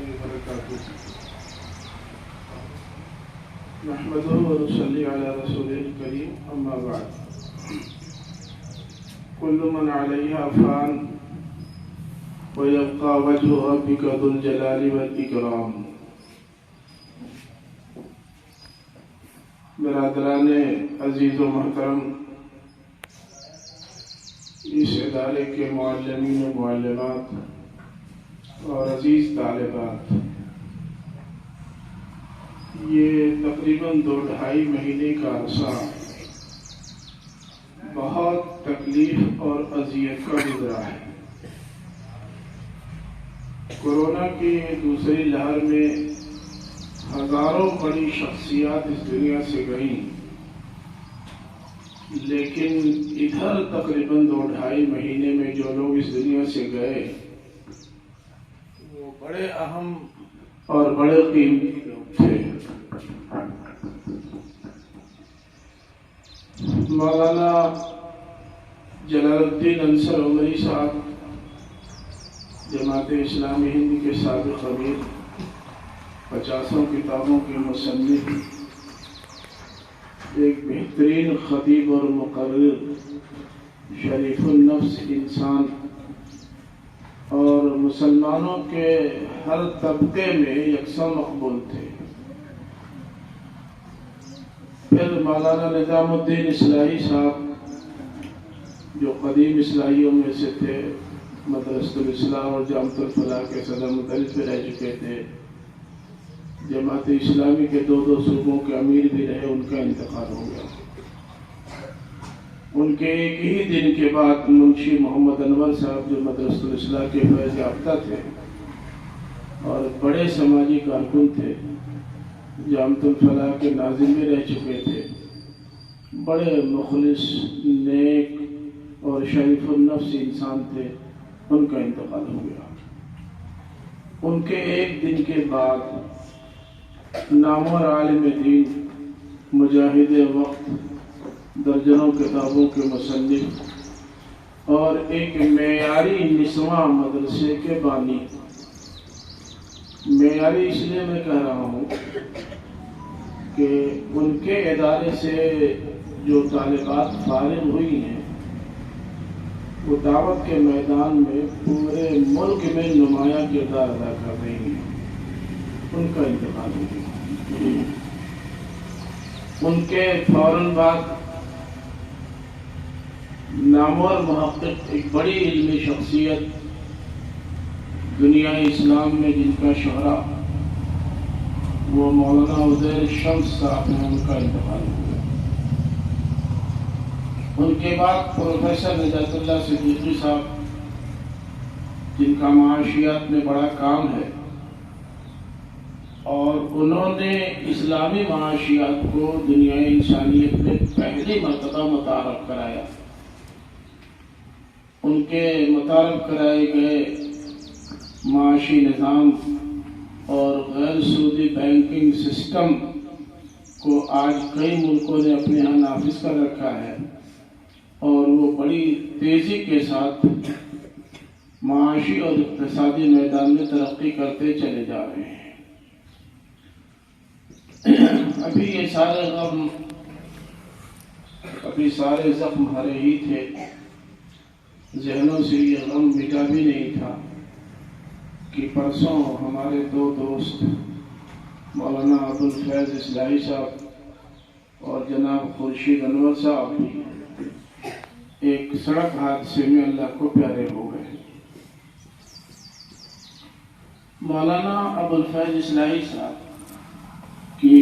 وبركاته. نحمده ونصلي على رسوله الكريم. أما بعد، كل من عليها فان ويبقى وجه ربك ذو الجلال والإكرام. برادران عزیز و محترم، اس ادارے کے معلمین و معلمات اور عزیز طالبات، یہ تقریباً 2-2.5 مہینے کا عرصہ بہت تکلیف اور اذیت کا گزرا ہے. کورونا کی دوسری لہر میں ہزاروں بڑی شخصیات اس دنیا سے گئیں، لیکن ادھر تقریباً 2-2.5 مہینے میں جو لوگ اس دنیا سے گئے وہ بڑے اہم اور بڑے قیمتی لوگ تھے. مولانا جلال الدین انصر عمری صاحب، جماعت اسلامی ہند کے سابق امیر، 50 کتابوں کے مصنف، ایک بہترین خطیب اور مقرر، شریف النفس انسان، اور مسلمانوں کے ہر طبقے میں یکساں مقبول تھے. پھر مولانا نظام الدین اصلاحی صاحب، جو قدیم اصلاحیوں میں سے تھے، مدرسۃ الاصلاح اور جامعۃ الفلاح کے صدر مدرس بھی رہ چکے تھے، جماعت اسلامی کے 2 صوبوں کے امیر بھی رہے. ان کا انتقال ہو گیا. ان کے ایک ہی دن کے بعد منشی محمد انور صاحب، جو مدرسۃ الاصلاح کے فیض یافتہ تھے اور بڑے سماجی کارکن تھے، جامعۃ الفلاح کے ناظم بھی رہ چکے تھے، بڑے مخلص، نیک اور شریف النفس انسان تھے، ان کا انتقال ہو گیا. ان کے ایک دن کے بعد نامور عالم دین، مجاہد وقت، درجنوں کتابوں کے مصنف اور ایک معیاری نسواں مدرسے کے بانی. معیاری اس لیے میں کہہ رہا ہوں کہ ان کے ادارے سے جو طالبات فارغ ہوئی ہیں وہ دعوت کے میدان میں پورے ملک میں نمایاں کردار ادا کر رہی ہیں. ان کا انتقال ہو گیا. ان کے فوراً بعد نامور محقق، ایک بڑی علمی شخصیت دنیا اسلام میں جن کا شہرہ وہ مولانا عزیر شمس صاحب ہیں، ان کا انتقال ہو گیا. ان کے بعد پروفیسر نجات اللہ صدیقی صاحب، جن کا معاشیات میں بڑا کام ہے اور انہوں نے اسلامی معاشیات کو دنیا انسانیت میں پہلی مرتبہ متعارف کرایا. ان کے متعارف کرائے گئے معاشی نظام اور غیر سودی بینکنگ سسٹم کو آج کئی ملکوں نے اپنے ہاں نافذ کر رکھا ہے اور وہ بڑی تیزی کے ساتھ معاشی اور اقتصادی میدان میں ترقی کرتے چلے جا رہے ہیں. ابھی یہ سارے زخم ہرے ہی تھے، ذہنوں سے یہ غم مٹا بھی نہیں تھا کہ پرسوں ہمارے 2 دوست مولانا ابوالفیض اصلاحی صاحب اور جناب خورشید انور صاحب بھی ایک سڑک حادثے میں اللہ کو پیارے ہو گئے. مولانا ابوالفیض اصلاحی صاحب کی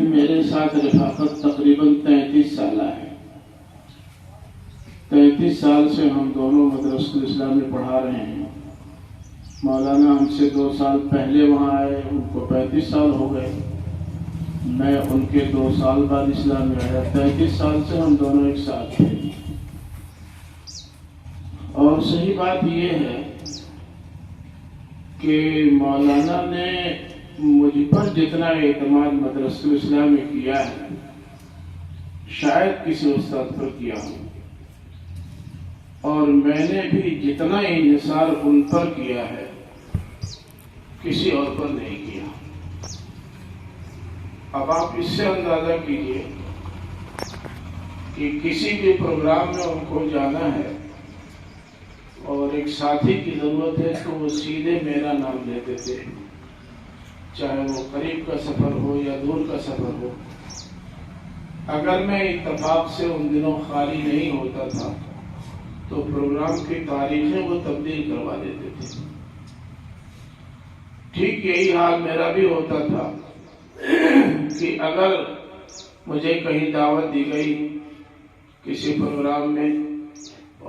میرے ساتھ رفاقت تقریباً 33 سالہ ہے. 33 سال سے ہم دونوں مدرسۃ الاسلام میں پڑھا رہے ہیں. مولانا ہم سے 2 سال پہلے وہاں آئے، ان کو 35 سال ہو گئے. میں ان کے 2 سال بعد اسلام میں آیا. 33 سال سے ہم دونوں ایک ساتھ تھے. اور صحیح بات یہ ہے کہ مولانا نے مجھ پر جتنا اعتماد مدرسۃ الاسلام میں کیا ہے شاید کسی استاد پر کیا ہوں، اور میں نے بھی جتنا انحصار ان پر کیا ہے کسی اور پر نہیں کیا۔ اب آپ اس سے اندازہ کیجئے کہ کسی بھی پروگرام میں ان کو جانا ہے اور ایک ساتھی کی ضرورت ہے تو وہ سیدھے میرا نام لیتے تھے، چاہے وہ قریب کا سفر ہو یا دور کا سفر ہو۔ اگر میں اتفاق سے ان دنوں خالی نہیں ہوتا تھا تو پروگرام کی تاریخیں وہ تبدیل کروا دیتے تھے۔ ٹھیک یہی حال میرا بھی ہوتا تھا کہ اگر مجھے کہیں دعوت دی گئی کسی پروگرام میں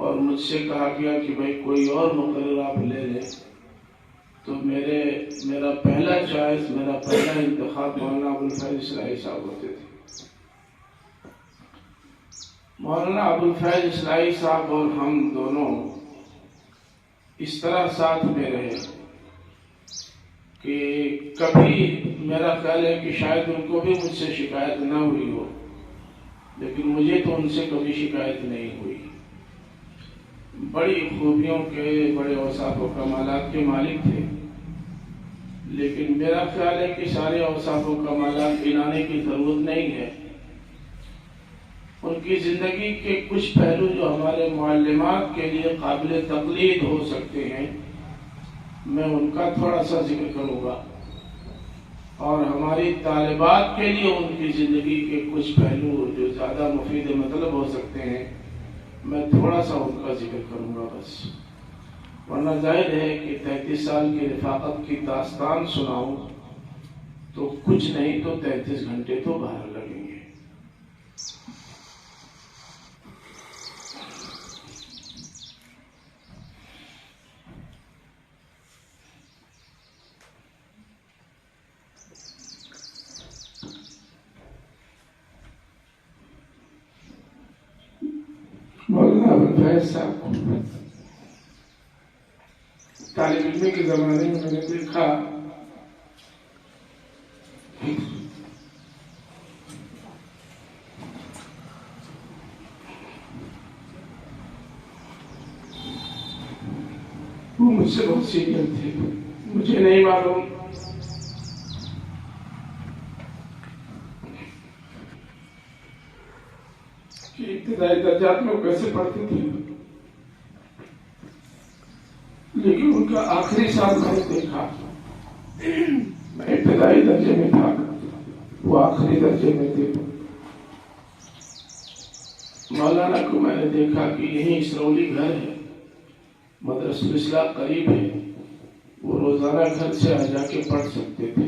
اور مجھ سے کہا گیا کہ بھائی کوئی اور مقرر آپ لے لیں، تو میرا پہلا چوائس، میرا پہلا انتخاب مولانا ابوالفیض اصلاحی صاحب ہوتے تھے۔ مولانا ابوالفیض اصلاحی صاحب اور ہم دونوں اس طرح ساتھ میں رہے کہ کبھی میرا خیال ہے کہ شاید ان کو بھی مجھ سے شکایت نہ ہوئی ہو، لیکن مجھے تو ان سے کبھی شکایت نہیں ہوئی۔ بڑی خوبیوں کے، بڑے اوصاف و کمالات کے مالک تھے، لیکن میرا خیال ہے کہ سارے اوصاف و کمالات گنانے کی ضرورت نہیں ہے۔ ان کی زندگی کے کچھ پہلو جو ہمارے معلمات کے لیے قابل تقلید ہو سکتے ہیں، میں ان کا تھوڑا سا ذکر کروں گا، اور ہماری طالبات کے لیے ان کی زندگی کے کچھ پہلو جو زیادہ مفید مطلب ہو سکتے ہیں، میں تھوڑا سا ان کا ذکر کروں گا بس، ورنہ ظاہر ہے کہ 33 سال کی رفاقت کی داستان سناؤں تو کچھ نہیں تو 33 گھنٹے تو باہر لگیں گے۔ مولانا ابوالفیض صاحب طالب علمی کے زمانے میں نے دیکھا وہ مجھ سے بہت سینئر تھے۔ مجھے نہیں معلوم کہ ابتدائی درجات میں کیسے پڑھتے تھے، لیکن ان کا آخری سال میں نے دیکھا، میں ابتدائی درجے میں تھا، وہ آخری درجے میں تھے۔ مولانا کو میں نے دیکھا کہ یہیں اسرولی گھر ہے، مدرسہ الاصلاح قریب ہے، وہ روزانہ گھر سے آ جا کے پڑھ سکتے تھے،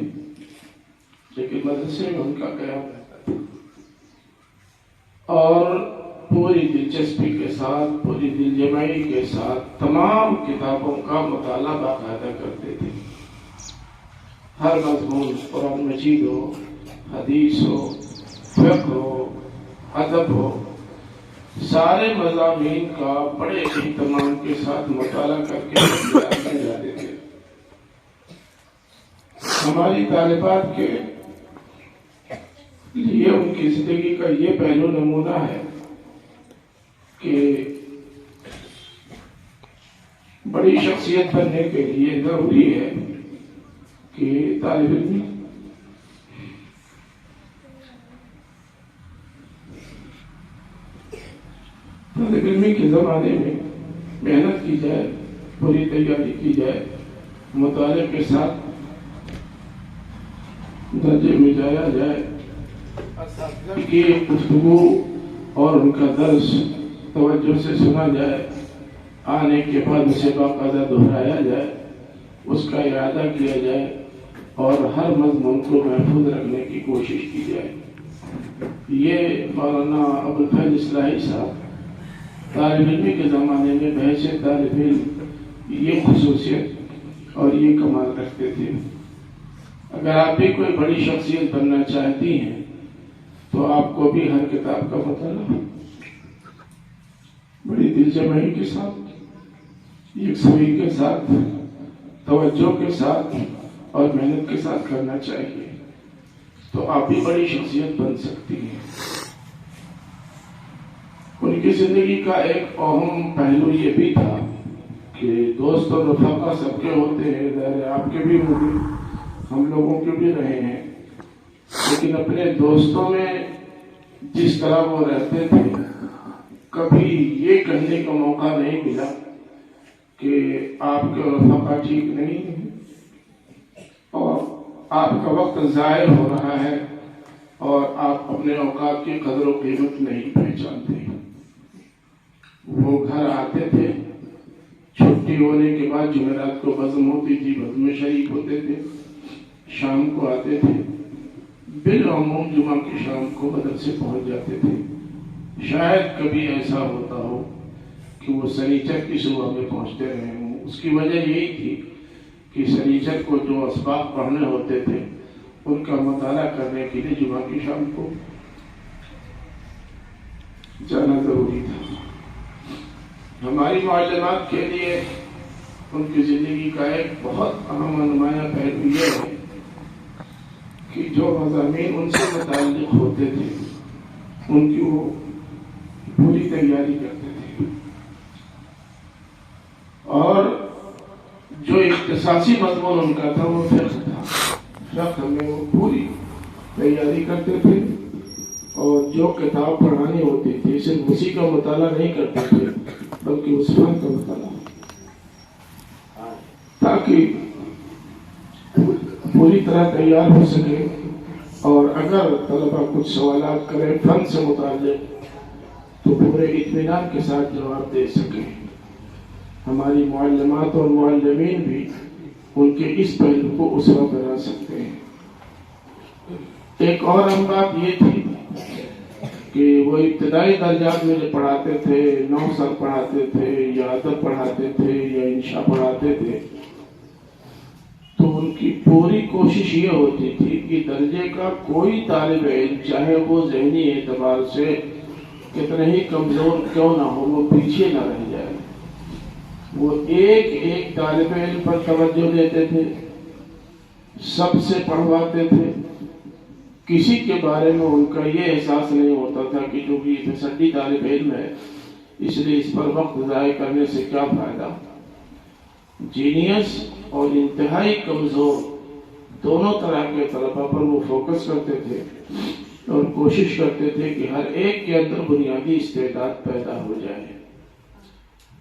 لیکن مدرسے میں ان کا قیام رہتا تھا، اور پوری دلچسپی کے ساتھ، پوری دل جمعی کے ساتھ تمام کتابوں کا مطالعہ باقاعدہ کرتے تھے۔ ہر مضمون، قرآن مجید ہو، حدیث ہو، فقہ ہو، ادب ہو، سارے مضامین کا بڑے اہتمام کے ساتھ مطالعہ کر کے جاتے تھے۔ ہماری طالبات کے لیے ان کی زندگی کا یہ پہلو نمونہ ہے کہ بڑی شخصیت بننے کے لیے ضروری ہے کہ طالب علمی کے زمانے میں محنت کی جائے، پوری تیاری کی جائے، مطالعے کے ساتھ درجے میں جایا جائے، اساتذہ کی گفتگو اور ان کا درس توجہ سے سنا جائے، آنے کے بعد اسے باقاعدہ دہرایا جائے، اس کا اعادہ کیا جائے، اور ہر مضمون کو محفوظ رکھنے کی کوشش کی جائے۔ یہ مولانا ابوالفیض اصلاحی صاحب طالب علمی کے زمانے میں بحیثیت طالب علم یہ خصوصیت اور یہ کمال رکھتے تھے۔ اگر آپ بھی کوئی بڑی شخصیت بننا چاہتی ہیں تو آپ کو بھی ہر کتاب کا مطالعہ بڑی دل جمعی کے ساتھ، یکسوئی کے ساتھ، توجہ کے ساتھ اور محنت کے ساتھ کرنا چاہیے، تو آپ بھی بڑی شخصیت بن سکتی ہیں۔ ان کی زندگی کا ایک اہم پہلو یہ بھی تھا کہ دوست اور رفقا سب کے ہوتے ہیں، ظاہر ہے آپ کے بھی ہم لوگوں کے بھی رہے ہیں، لیکن اپنے دوستوں میں جس طرح وہ رہتے تھے کبھی یہ کہنے کا موقع نہیں ملا کہ آپ کا رفقا ٹھیک نہیں ہے اور آپ کا وقت ضائع ہو رہا ہے اور آپ اپنے اوقات کی قدر و قیمت نہیں پہچانتے۔ وہ گھر آتے تھے، چھٹی ہونے کے بعد جمعرات کو بزم ہوتی تھی، بزم میں شریک ہوتے تھے، شام کو آتے تھے، بالعموم جمعہ کی شام کو مدرسے پہنچ جاتے تھے۔ شاید کبھی ایسا ہوتا ہو کہ وہ سنیچر کی صبح میں پہنچتے رہے ہوں۔ اس کی وجہ یہی تھی کہ سنیچر کو جو اسباق پڑھنے ہوتے تھے ان کا مطالعہ کرنے کے لیے جمعہ کی شام کو جانا ضروری تھا۔ ہماری معلمات کے لیے ان کی زندگی کا ایک بہت اہم و نمایاں پہلو یہ ہے کہ جو مضامین ان سے متعلق ہوتے تھے ان کی وہ پوری تیاری کرتے تھے، اور جو اختصاصی مضمون ان کا تھا وہ فقہ تھا۔ فقہ میں وہ پوری تیاری کرتے تھے اور جو کتاب پڑھانی ہوتی تھی صرف اسی کا مطالعہ نہیں کرتے تھے بلکہ اس فن کا مطالعہ، تاکہ پوری طرح تیار ہو سکے اور اگر طلبہ کچھ سوالات کریں فن سے متعلق تو پورے اطمینان کے ساتھ جواب دے سکیں۔ ہماری معلمات اور معلمین بھی ان کے اس پہلو کو اسوہ بنا سکتے ہیں۔ ایک اور اہم بات یہ تھی کہ وہ ابتدائی درجات میں جو پڑھاتے تھے، نوسر پڑھاتے تھے یا ادب پڑھاتے تھے یا انشاء پڑھاتے تھے، تو ان کی پوری کوشش یہ ہوتی تھی کہ درجے کا کوئی طالب علم چاہے وہ ذہنی اعتبار سے کتنے ہی کمزور کیوں نہ ہو وہ پیچھے نہ رہ جائے۔ وہ ایک ایک طالب علم پر توجہ دیتے تھے، سب سے پڑھواتے تھے، کسی کے بارے میں ان کا یہ احساس نہیں ہوتا تھا کہ جو بھی تصدی طالب علم ہے اس لیے اس پر وقت ضائع کرنے سے کیا فائدہ۔ جینیس اور انتہائی کمزور دونوں طرح کے طلبہ پر وہ فوکس کرتے تھے اور کوشش کرتے تھے کہ ہر ایک کے اندر بنیادی استعداد پیدا ہو جائے۔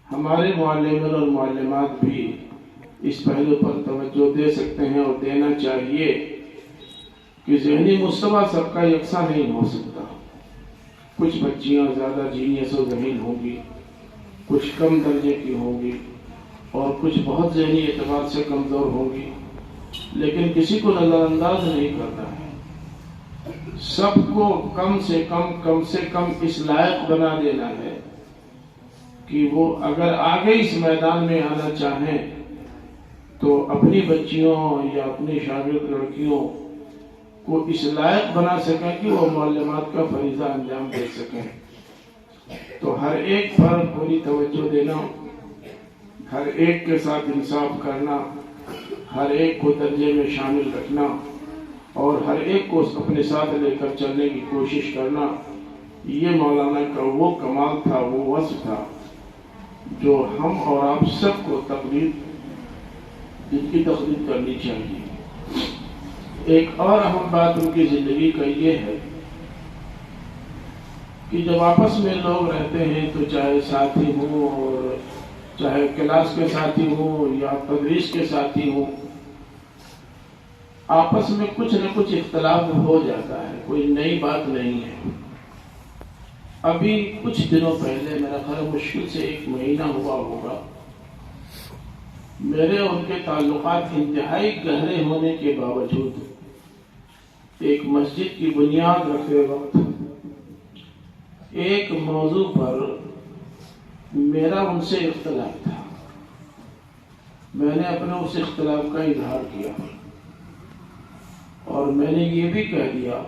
ہمارے معلمین اور معلمات بھی اس پہلو پر توجہ دے سکتے ہیں اور دینا چاہیے کہ ذہنی مستویٰ سب کا یکساں نہیں ہو سکتا۔ کچھ بچیاں زیادہ جینیس و ذہین ہوں گی، کچھ کم درجے کی ہوں گی اور کچھ بہت ذہنی اعتبار سے کمزور ہوں گی، لیکن کسی کو نظر انداز نہیں کرنا ہے۔ سب کو کم سے کم اس لائق بنا دینا ہے کہ وہ اگر آگے اس میدان میں آنا چاہیں تو اپنی بچیوں یا اپنی شاگرد لڑکیوں کو اس لائق بنا سکیں کہ وہ معلمات کا فریضہ انجام دے سکیں۔ تو ہر ایک پر پوری توجہ دینا، ہر ایک کے ساتھ انصاف کرنا، ہر ایک کو درجے میں شامل رکھنا اور ہر ایک کو اپنے ساتھ لے کر چلنے کی کوشش کرنا، یہ مولانا کا وہ کمال تھا، وہ وصف تھا جو ہم اور آپ سب کو جن کی تقلید کرنی چاہیے۔ ایک اور اہم بات ان کی زندگی کا یہ ہے کہ جب آپس میں لوگ رہتے ہیں تو چاہے ساتھی ہوں اور چاہے کلاس کے ساتھی ہوں یا تدریس کے ساتھی ہوں، آپس میں کچھ نہ کچھ اختلاف ہو جاتا ہے، کوئی نئی بات نہیں ہے۔ ابھی کچھ دنوں پہلے میرا خیال مشکل سے 1 مہینہ ہوا ہوگا، میرے ان کے تعلقات انتہائی گہرے ہونے کے باوجود ایک مسجد کی بنیاد رکھتے وقت ایک موضوع پر میرا ان سے اختلاف تھا۔ میں نے اپنے اس اختلاف کا اظہار کیا اور میں نے یہ بھی کہہ دیا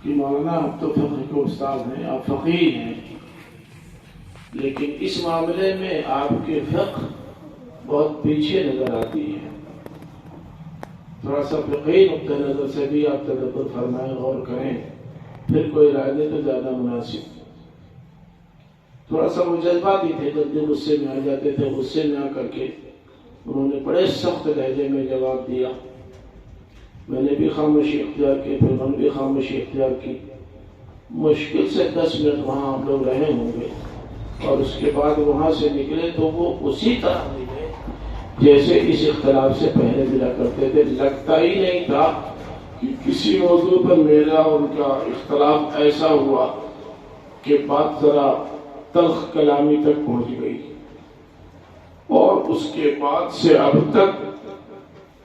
کہ مولانا آپ تو فقہ کے استاد ہیں، آپ فقیہ ہیں، لیکن اس معاملے میں آپ کے فقہ بہت پیچھے نظر آتی ہے۔ تھوڑا سا فقہی نقطہ نظر سے بھی آپ تدبر فرمائیں، غور کریں، پھر کوئی رائے دے تو زیادہ مناسب۔ تھوڑا سا وہ جذباتی تھے، جلدی غصے میں آ جاتے تھے، غصے میں آ کر کے انہوں نے بڑے سخت لہجے میں جواب دیا. میں نے بھی خاموشی اختیار کی، پھر انہوں نے بھی خاموشی اختیار کی. مشکل سے 10 منٹ وہاں ہم لوگ رہے ہوں گے، اور اس کے بعد وہاں سے نکلے تو وہ اسی طرح ملے جیسے اس اختلاف سے پہلے ملا کرتے تھے. لگتا ہی نہیں تھا کہ کسی موضوع پر میرا اور ان کا اختلاف ایسا ہوا کہ بات ذرا تلخ کلامی تک پہنچ گئی. اور اس کے بعد سے اب تک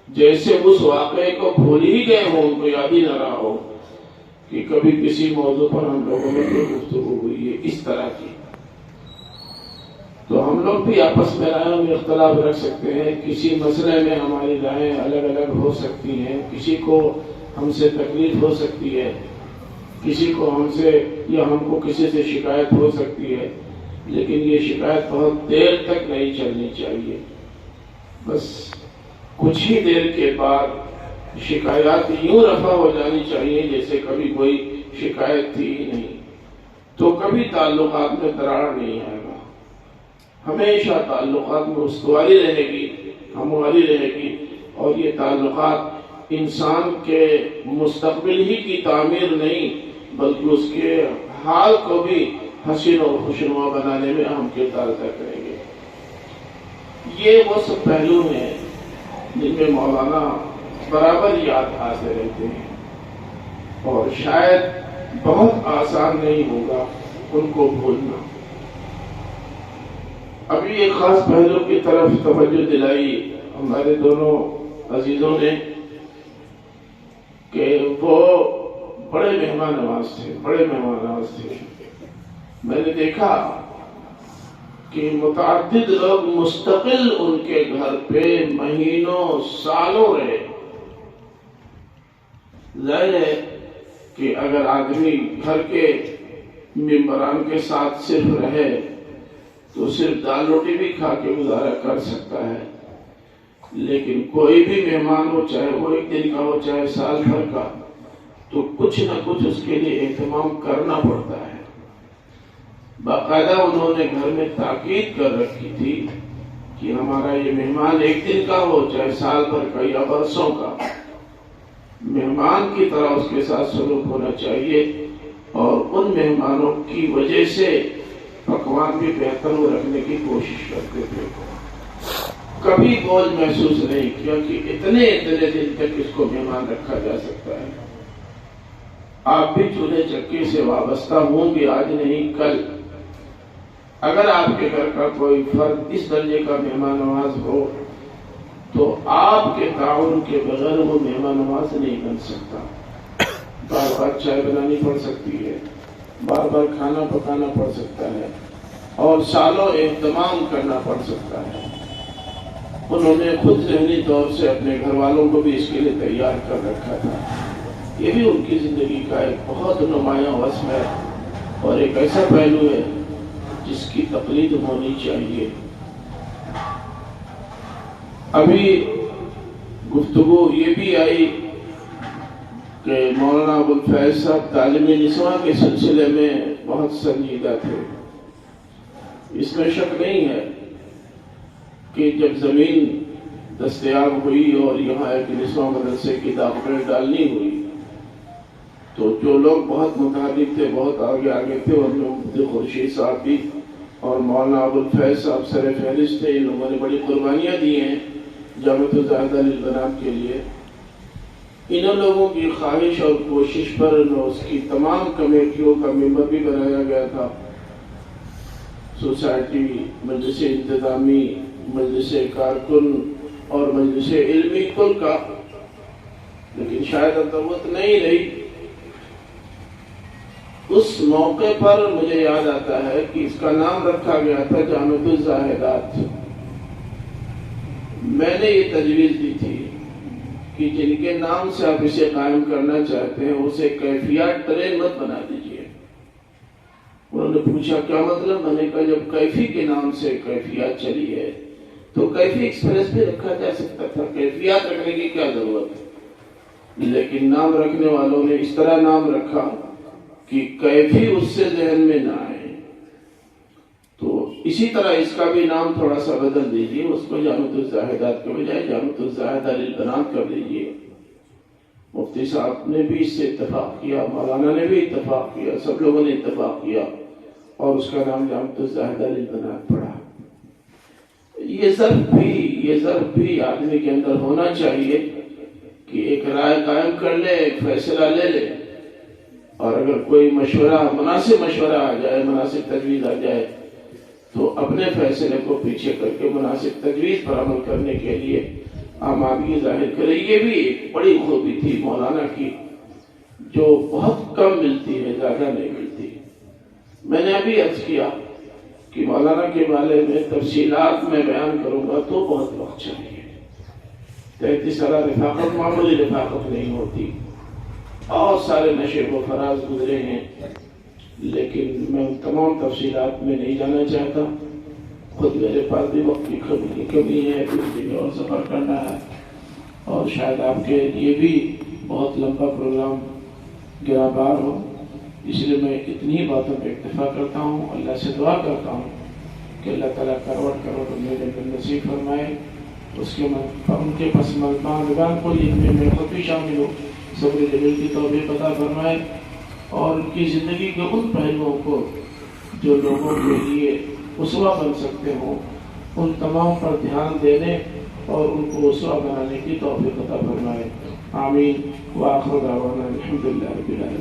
جیسے اس واقعے کو بھول ہی گئے ہوں، ان کو یاد ہی نہ رہا ہو کہ کبھی کسی موضوع پر ہم لوگوں میں کوئی گفتگو ہوئی ہے اس طرح کی. تو ہم لوگ بھی آپس میں رائےوں میں اختلاف رکھ سکتے ہیں، کسی مسئلے میں ہماری رائیں الگ الگ ہو سکتی ہیں، کسی کو ہم سے تکلیف ہو سکتی ہے، کسی کو ہم سے یا ہم کو کسی سے شکایت ہو سکتی ہے، لیکن یہ شکایت بہت دیر تک نہیں چلنی چاہیے. بس کچھ ہی دیر کے بعد شکایات یوں رفع ہو جانی چاہیے جیسے کبھی کوئی شکایت تھی ہی نہیں. تو کبھی تعلقات میں دراڑ نہیں آئے گا، ہمیشہ تعلقات میں استواری رہے گی، ہمواری رہے گی. اور یہ تعلقات انسان کے مستقبل ہی کی تعمیر نہیں بلکہ اس کے حال کو بھی حسین اور خوشنما بنانے میں اہم کردار ادا کریں گے. یہ وہ سب پہلو ہیں جن میں مولانا برابر یاد آتے رہتے ہیں، اور شاید بہت آسان نہیں ہوگا ان کو بھولنا. ابھی ایک خاص پہلو کی طرف توجہ دلائی ہمارے دونوں عزیزوں نے کہ وہ بڑے مہمان نواز تھے. میں نے دیکھا کہ متعدد لوگ مستقل ان کے گھر پہ مہینوں سالوں رہے. ظاہر ہے کہ اگر آدمی گھر کے ممبران کے ساتھ صرف رہے تو صرف دال روٹی بھی کھا کے گزارا کر سکتا ہے، لیکن کوئی بھی مہمان ہو، چاہے وہ ایک دن کا ہو چاہے سال بھر کا، تو کچھ نہ کچھ اس کے لیے اہتمام کرنا پڑتا ہے. باقاعدہ انہوں نے گھر میں تاکید کر رکھی تھی کہ ہمارا یہ مہمان ایک دن کا ہو چاہے سال بھر کا یا برسوں کا، مہمان کی طرح اس کے ساتھ سلوک ہونا چاہیے. اور ان مہمانوں کی وجہ سے پکوان بھی بہتر رکھنے کی کوشش کرتے تھے. کبھی بوجھ محسوس نہیں کیا کہ اتنے دن تک اس کو مہمان رکھا جا سکتا ہے. آپ بھی چولہے چکی سے وابستہ ہوں گے، آج نہیں کل. اگر آپ کے گھر کا کوئی فرد اس درجے کا مہمان نواز ہو تو آپ کے تعاون کے بغیر وہ مہمان نواز نہیں بن سکتا. بار بار چائے بنانی پڑ سکتی ہے، بار بار کھانا پکانا پڑ سکتا ہے، اور سالوں اہتمام کرنا پڑ سکتا ہے. انہوں نے خود ذہنی طور سے اپنے گھر والوں کو بھی اس کے لیے تیار کر رکھا تھا. یہ بھی ان کی زندگی کا ایک بہت نمایاں وصف ہے اور ایک ایسا پہلو ہے جس کی تقلید ہونی چاہیے. ابھی گفتگو یہ بھی آئی کہ مولانا ابوالفیض صاحب تعلیم نسواں کے سلسلے میں بہت سنجیدہ تھے. اس میں شک نہیں ہے کہ جب زمین دستیاب ہوئی اور یہاں ایک نسواں مدرسے کی داخلہ ڈالنی ہوئی تو جو لوگ بہت متحرک تھے، بہت آگے تھے، ان میں مفتی خورشید صاحب بھی اور مولانا ابوالفیض صاحب سر فہرست تھے. ان لوگوں نے بڑی قربانیاں دی ہیں جامعۃ الزاہدہ للبنات کے لیے. انہوں لوگوں کی خواہش اور کوشش پر اس کی تمام کمیٹیوں کا ممبر بھی بنایا گیا تھا. سوسائٹی، مجلس انتظامی، مجلس کارکن اور مجلس علمی کل کا، لیکن شاید اب ضرورت نہیں رہی. اس موقع پر مجھے یاد آتا ہے کہ اس کا نام رکھا گیا تھا جامعۃ الزاہدات. میں نے یہ تجویز دی تھی کہ جن کے نام سے آپ اسے قائم کرنا چاہتے ہیں اسے کیفیات ٹرین مت بنا دیجیے. انہوں نے پوچھا کیا مطلب؟ میں نے کہا جب کیفی کے نام سے کیفیات چلی ہے تو کیفی ایکسپریس بھی رکھا جا سکتا تھا، کیفیات رکھنے کی کیا ضرورت ہے؟ لیکن نام رکھنے والوں نے اس طرح نام رکھا کہ کیفی اس سے ذہن میں نہ آئے. تو اسی طرح اس کا بھی نام تھوڑا سا بدل دیجیے، اس کو جامعۃ الزاہدات کے بجائے جامعۃ الزاہدہ للبنات کر دیجیے۔ مفتی صاحب نے بھی اس سے اتفاق کیا، مولانا نے بھی اتفاق کیا، سب لوگوں نے اتفاق کیا اور اس کا نام جامعۃ الزاہدہ للبنات پڑا۔ یہ ظرف بھی آدمی کے اندر ہونا چاہیے کہ ایک رائے قائم کر لے، ایک فیصلہ لے لے، اور اگر کوئی مشورہ، مناسب مشورہ آ جائے، مناسب تجویز آ جائے تو اپنے فیصلے کو پیچھے کر کے مناسب تجویز پر عمل کرنے کے لیے آمادگی ظاہر کرے۔ یہ بھی ایک بڑی خوبی تھی مولانا کی جو بہت کم ملتی ہے، زیادہ نہیں ملتی۔ میں نے ابھی عرض کیا کہ مولانا کے بارے میں تفصیلات میں بیان کروں گا تو بہت وقت چاہیے۔ 33 سالہ رفاقت معمولی رفاقت نہیں ہوتی، بہت سارے نشیب و فراز گزرے ہیں، لیکن میں ان تمام تفصیلات میں نہیں جانا چاہتا۔ خود میرے پاس بھی وقت کی کمی ہے، کچھ دن اور سفر کرنا ہے، اور شاید آپ کے لیے بھی بہت لمبا پروگرام گرا بار ہو، اس لیے میں اتنی باتوں پہ اکتفا کرتا ہوں۔ اللہ سے دعا کرتا ہوں کہ اللہ تعالیٰ کروڑ میرے نصیب فرمائے، اس کے ان کے پسماندگان کو لکھنے میں خود بھی شامل ہو، صبر جمیل کی توفیق عطا فرمائے، اور ان کی زندگی کے ان پہلوؤں کو جو لوگوں کے لیے اسوہ بن سکتے ہوں، ان تمام پر دھیان دینے اور ان کو اسوہ بنانے کی توفیق عطا فرمائے۔ آمین۔ وآخر دعوانا الحمدللہ رب العالمین۔